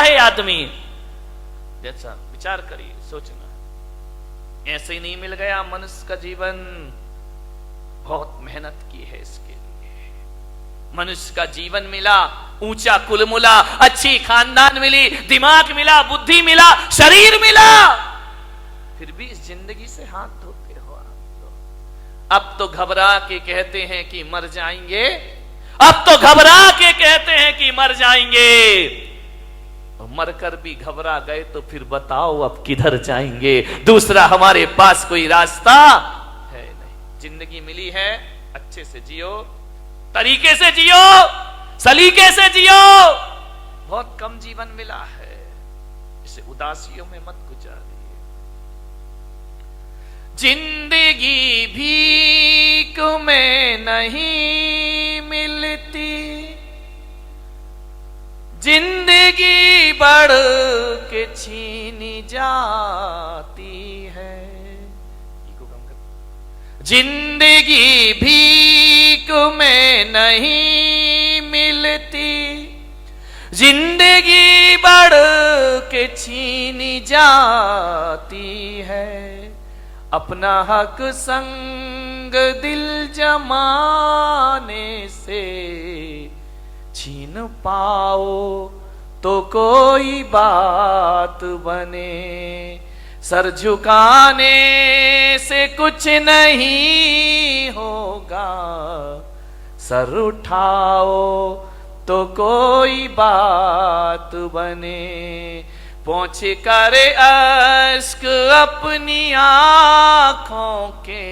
है आदमी। जैसा विचार करिए, सोचना, ऐसे ही नहीं मिल गया मनुष्य का जीवन, बहुत मेहनत की है इसके लिए। मनुष्य का जीवन मिला, ऊंचा कुल मिला, अच्छी खानदान मिली, दिमाग मिला, बुद्धि मिला, शरीर मिला, फिर भी इस जिंदगी से हाथ धोते हो आप। अब तो घबरा के कहते हैं कि मर जाएंगे, अब तो घबरा के कहते हैं कि मर जाएंगे। और मरकर भी घबरा गए तो फिर बताओ अब किधर जाएंगे? दूसरा हमारे पास कोई रास्ता है नहीं। जिंदगी मिली है, अच्छे से जियो, तरीके से जियो, सलीके से जियो। बहुत कम जीवन मिला है, इसे उदासियों में मत गुजारिए। जिंदगी भीख में नहीं मिलती, जिंदगी बढ़ के छीनी जाती है। जिंदगी भीख में नहीं मिलती, जिंदगी बढ़ के छीनी जाती है। अपना हक संग दिल जमाने से छीन पाओ तो कोई बात बने। सर झुकाने से कुछ नहीं होगा, सर उठाओ तो कोई बात बने। पोंछ कर अश्क अपनी आंखों के,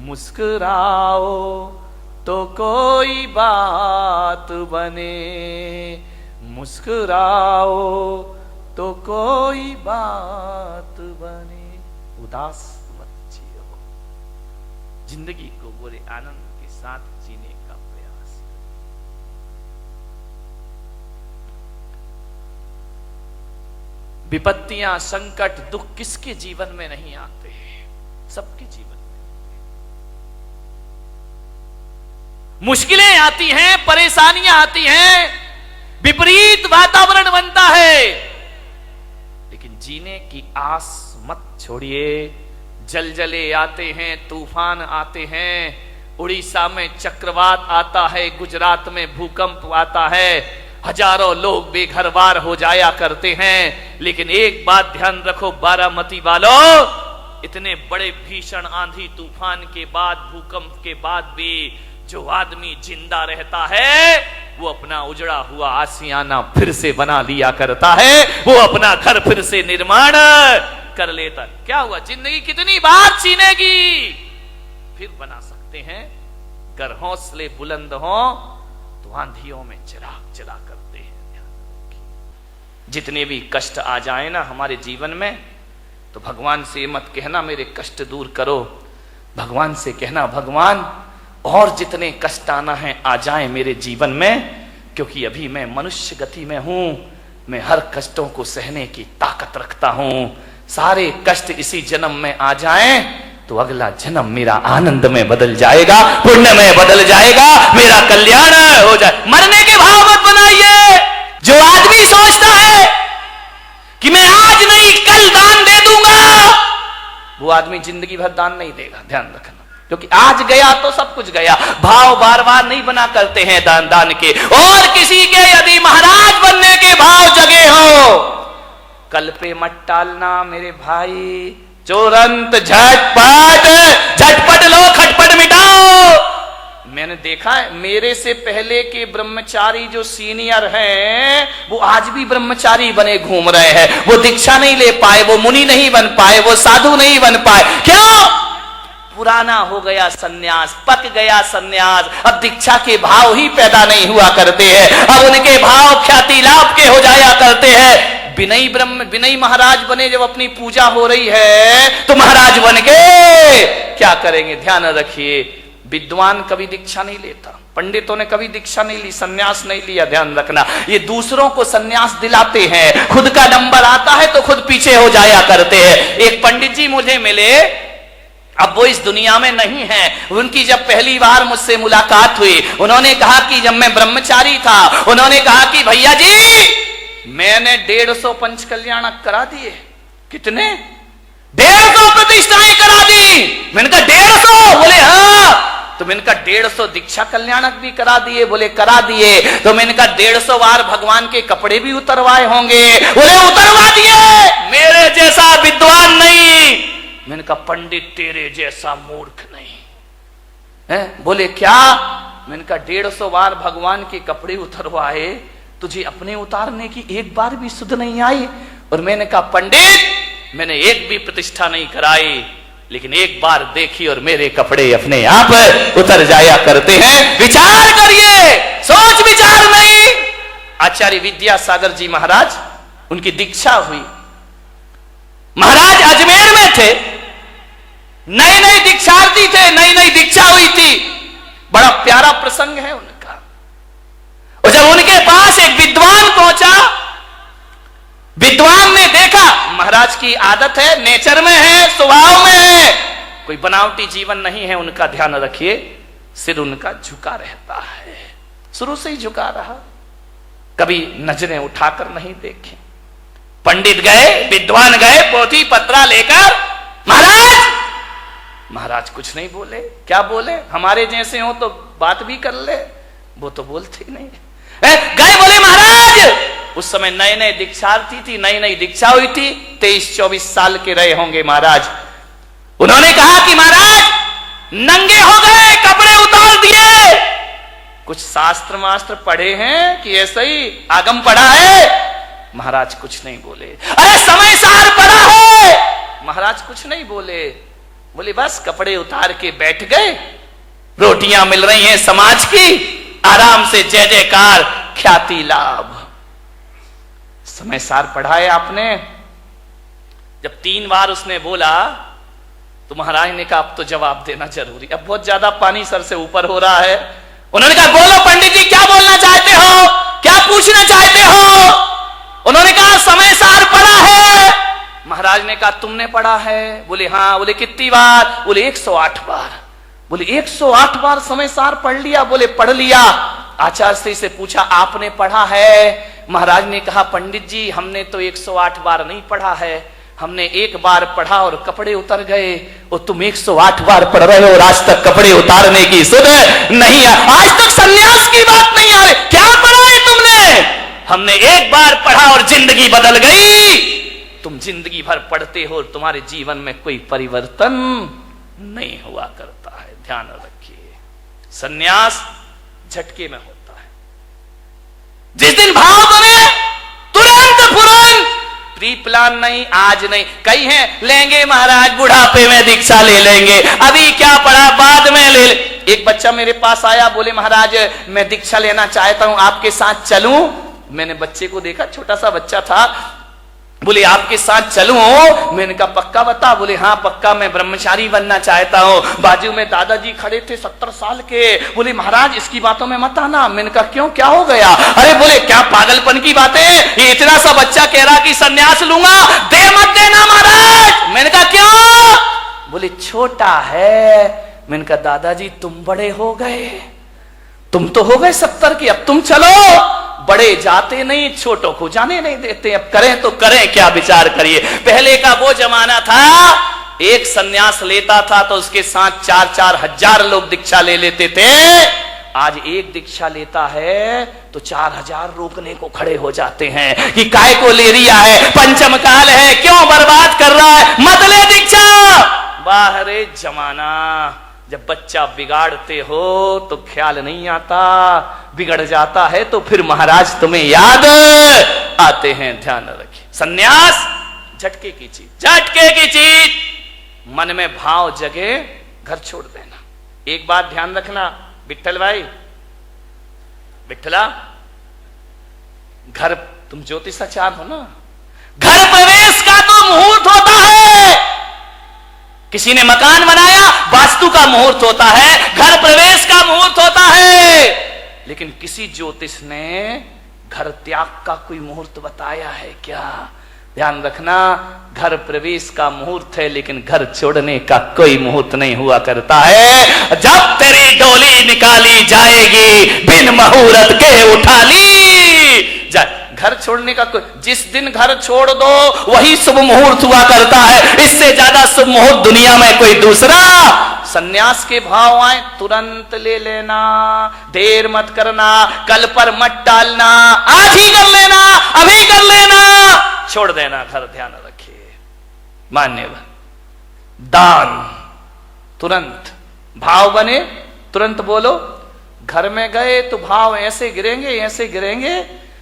मुस्कुराओ तो कोई बात बने। मुस्कुराओ तो कोई बात बने। उदास मत जियो, जिंदगी को पूरे आनंद के साथ जीने का प्रयास। विपत्तियां, संकट, दुख किसके जीवन में नहीं आते हैं? सबके जीवन में। मुश्किलें आती हैं, परेशानियां आती हैं, विपरीत वातावरण बनता है, लेकिन जीने की आस मत छोड़िए। जलजले आते हैं, तूफान आते हैं, उड़ीसा में चक्रवात आता है, गुजरात में भूकंप आता है, हजारों लोग बेघरबार हो जाया करते हैं। लेकिन एक बात ध्यान रखो बारामती वालों, इतने बड़े भीषण आंधी तूफान के बाद, भूकंप के बाद भी जो आदमी जिंदा रहता है वो अपना उजड़ा हुआ आशियाना फिर से बना लिया करता है, वो अपना घर फिर से निर्माण कर लेता। क्या हुआ? जिंदगी कितनी बार छीनेगी, फिर बना सकते हैं। अगर हौसले बुलंद हो तो आंधियों में चिराग जला करते हैं। जितने भी कष्ट आ जाए ना हमारे जीवन में, तो भगवान से मत कहना मेरे कष्ट दूर करो, भगवान से कहना भगवान और जितने कष्ट आना है आ जाए मेरे जीवन में, क्योंकि अभी मैं मनुष्य गति में हूं, मैं हर कष्टों को सहने की ताकत रखता हूं। सारे कष्ट इसी जन्म में आ जाएं तो अगला जन्म मेरा आनंद में बदल जाएगा, पुण्य में बदल जाएगा, मेरा कल्याण हो जाए। मरने के भाव मत बनाइए। जो आदमी सोचता है कि मैं आज नहीं कल दान दे दूंगा, वो आदमी जिंदगी भर दान नहीं देगा। ध्यान रखना, क्योंकि आज गया तो सब कुछ गया। भाव बार बार नहीं बना करते हैं दान के। और किसी के यदि महाराज बनने के भाव जगे हो, कल पे मत टालना मेरे भाई। तुरंत झटपट झटपट लो, खटपट मिटाओ। मैंने देखा है मेरे से पहले के ब्रह्मचारी जो सीनियर हैं, वो आज भी ब्रह्मचारी बने घूम रहे हैं। वो दीक्षा नहीं ले पाए, वो मुनि नहीं बन पाए, वो साधु नहीं बन पाए। क्यों? पुराना हो गया सन्यास, पक गया सन्यास। अब दीक्षा के भाव ही पैदा नहीं हुआ करते हैं, अब उनके भाव ख्याति लाभ के हो जाया करते हैं। विनयी महाराज बने, जब अपनी पूजा हो रही है तो महाराज बन के क्या करेंगे? ध्यान रखिए, विद्वान कभी दीक्षा नहीं लेता, पंडितों ने कभी दीक्षा नहीं ली, सन्यास नहीं लिया। ध्यान रखना, ये दूसरों को सन्यास दिलाते हैं, खुद का नंबर आता है तो खुद पीछे हो जाया करते हैं। एक पंडित जी मुझे मिले, अब वो इस दुनिया में नहीं है। उनकी जब पहली बार मुझसे मुलाकात हुई, उन्होंने कहा कि जब मैं ब्रह्मचारी था, उन्होंने कहा कि भैया जी मैंने 150 पंच कल्याणक करा दिए। कितने? 150 प्रतिष्ठाएं करा दी। मैंने कहा 150? बोले हाँ। तो मैंने कहा 150 दीक्षा कल्याणक भी करा दिए? बोले करा दिए। तो मैंने कहा 150 बार भगवान के कपड़े भी उतरवाए होंगे? बोले उतरवा दिए। मेरे जैसा विद्वान नहीं। मैंने कहा पंडित तेरे जैसा मूर्ख नहीं है? बोले क्या? मैंने कहा 150 बार भगवान के कपड़े उतरवाए, तुझे अपने उतारने की एक बार भी सुध नहीं आई? और मैंने कहा पंडित मैंने एक भी प्रतिष्ठा नहीं कराई, लेकिन एक बार देखी और मेरे कपड़े अपने आप उतर जाया करते हैं। विचार करिए, सोच विचार नहीं। आचार्य विद्यासागर जी महाराज, उनकी दीक्षा हुई। महाराज अजमेर में थे, नए नए दीक्षार्थी थे, नई नई दीक्षा हुई थी। बड़ा प्यारा प्रसंग है उनका। और जब उनके पास एक विद्वान पहुंचा, विद्वान ने देखा महाराज की आदत है, नेचर में है, स्वभाव में है, कोई बनावटी जीवन नहीं है उनका, ध्यान रखिए। सिर उनका झुका रहता है, शुरू से ही झुका रहा, कभी नजरें उठाकर नहीं देखे। पंडित गए, विद्वान गए, पोथी पत्रा लेकर, महाराज कुछ नहीं बोले। क्या बोले? हमारे जैसे हो तो बात भी कर ले, वो तो बोलते ही नहीं। गए, बोले महाराज, उस समय नए नए दीक्षार्थी थी, नई नई दीक्षा हुई थी, 23-24 साल के रहे होंगे महाराज। उन्होंने कहा कि महाराज नंगे हो गए, कपड़े उतार दिए, कुछ शास्त्र मास्त्र पढ़े हैं कि ऐसे ही आगम पढ़ा है? महाराज कुछ नहीं बोले। अरे समय सार पढ़ा है? महाराज कुछ नहीं बोले। बोले बस कपड़े उतार के बैठ गए, रोटियां मिल रही हैं समाज की, आराम से जय जयकार, ख्याति लाभ। समय सार पढ़ा है आपने? जब 3 बार उसने बोला तो महाराज ने कहा अब तो जवाब देना जरूरी, अब बहुत ज्यादा पानी सर से ऊपर हो रहा है। उन्होंने कहा बोलो पंडित जी, क्या बोलना चाहते हो, क्या पूछना चाहते हो? उन्होंने कहा समय सार पढ़ा है। महाराज ने कहा तुमने पढ़ा है? बोले हाँ। बोले कितनी बार? बोले 108 बार। बोले 108 बार समय सार पढ़ लिया? बोले पढ़ लिया। आचार्य श्री से पूछा आपने पढ़ा है? महाराज ने कहा पंडित जी हमने तो 108 बार नहीं पढ़ा है, हमने एक बार पढ़ा और कपड़े उतर गए, और तुम 108 बार पढ़ रहे हो और आज तक कपड़े उतारने की सुध नहीं है, आज तक सन्यास की बात नहीं आ रही। क्या पढ़ा है तुमने? हमने एक बार पढ़ा और जिंदगी बदल गई। तुम जिंदगी भर पढ़ते हो, तुम्हारे जीवन में कोई परिवर्तन नहीं हुआ करता है। ध्यान रखिए, सन्यास झटके में होता है। जिस दिन भाव बने तुरंत प्री प्लान नहीं, आज नहीं। कई हैं लेंगे महाराज बुढ़ापे में दीक्षा ले लेंगे, अभी क्या पढ़ा बाद में ले। एक बच्चा मेरे पास आया, बोले महाराज मैं दीक्षा लेना चाहता हूं, आपके साथ चलूं? मैंने बच्चे को देखा, छोटा सा बच्चा था। बोले आपके साथ चलूं? मैंने कहा पक्का बता? बोले हाँ पक्का, मैं ब्रह्मचारी बनना चाहता हूं। बाजू में दादाजी खड़े थे 70 साल के। बोले महाराज इसकी बातों में मत आना। मैंने कहा क्यों, क्या हो गया? अरे बोले क्या पागलपन की बातें, ये इतना सा बच्चा कह रहा कि सन्यास लूंगा, दे मत देना महाराज। मैंने कहा क्यों? बोले छोटा है। मैंने कहा दादाजी तुम बड़े हो गए, तुम तो हो गए 70 की, अब तुम चलो। बड़े जाते नहीं, छोटों को जाने नहीं देते, अब करें तो करें क्या, विचार करिए। पहले का वो जमाना था, एक सन्यास लेता था तो उसके साथ 4-4 हजार लोग दीक्षा ले लेते थे। आज एक दीक्षा लेता है तो 4000 रोकने को खड़े हो जाते हैं कि काय को ले रिया है, पंचम काल है, क्यों बर्बाद कर रहा है, मत ले दीक्षा। बाहरे जमाना, जब बच्चा बिगाड़ते हो तो ख्याल नहीं आता, बिगड़ जाता है तो फिर महाराज तुम्हें याद आते हैं। ध्यान रखिए, सन्यास झटके की चीज, झटके की चीज। मन में भाव जगे, घर छोड़ देना। एक बात ध्यान रखना विट्ठल भाई, विट्ठला, घर, तुम ज्योतिषाचार्य हो ना, घर प्रवेश का तो मुहूर्त होता है। किसी ने मकान बनाया, वास्तु का मुहूर्त होता है, घर प्रवेश का मुहूर्त होता है, लेकिन किसी ज्योतिष ने घर त्याग का कोई मुहूर्त बताया है क्या? ध्यान रखना, घर प्रवेश का मुहूर्त है लेकिन घर छोड़ने का कोई मुहूर्त नहीं हुआ करता है। जब तेरी डोली निकाली जाएगी, बिन मुहूर्त के उठा ली। घर छोड़ने का जिस दिन घर छोड़ दो वही शुभ मुहूर्त हुआ करता है। इससे ज्यादा शुभ मुहूर्त दुनिया में कोई दूसरा। सन्यास के भाव आए तुरंत ले लेना, देर मत करना, कल पर मत टालना, आज ही कर लेना, अभी कर लेना, छोड़ देना घर। ध्यान रखिए मान्यवर, दान तुरंत भाव बने, तुरंत बोलो। घर में गए तो भाव ऐसे गिरेंगे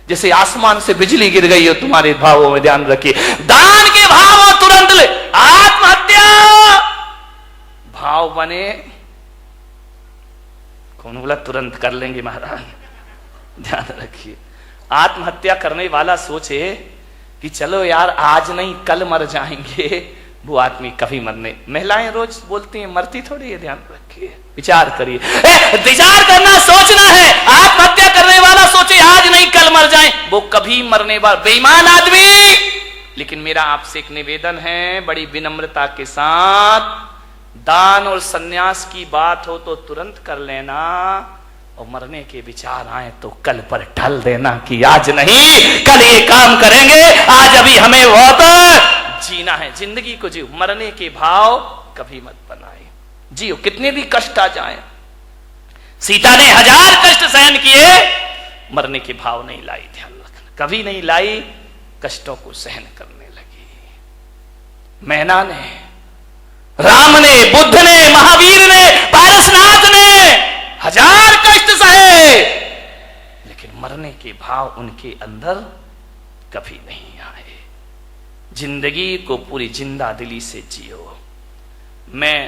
जैसे आसमान से बिजली गिर गई हो तुम्हारे भावों में। ध्यान रखिए, दान के भाव तुरंत ले। आत्महत्या भाव बने, कौन बोला तुरंत कर लेंगे महाराज? ध्यान रखिए, आत्महत्या करने वाला सोचे कि चलो यार आज नहीं कल मर जाएंगे, वो आदमी कभी मरने। महिलाएं रोज बोलती हैं मरती थोड़ी है। ध्यान रखिए, विचार करिए, विचार करना, सोचना है। आत्महत्या करने वाला सोचे आज नहीं कल मर जाए, वो कभी मरने वाला बेईमान आदमी। लेकिन मेरा आपसे एक निवेदन है बड़ी विनम्रता के साथ, दान और सन्यास की बात हो तो तुरंत कर लेना, और मरने के विचार आए तो कल पर टल देना कि आज नहीं कल ये काम करेंगे, आज अभी हमें बहुत जीना है, जिंदगी को जियो। मरने के भाव कभी मत बनाए, जियो कितने भी कष्ट आ जाएं। सीता ने 1000 कष्ट सहन किए, मरने के भाव नहीं लाई। ध्यान रखना, कभी नहीं लाई, कष्टों को सहन करने लगी। मैना ने, राम ने, बुद्ध ने, महावीर ने, पारसनाथ ने 1000 कष्ट सहे, लेकिन मरने के भाव उनके अंदर कभी नहीं आए। जिंदगी को पूरी जिंदा दिली से जियो। मैं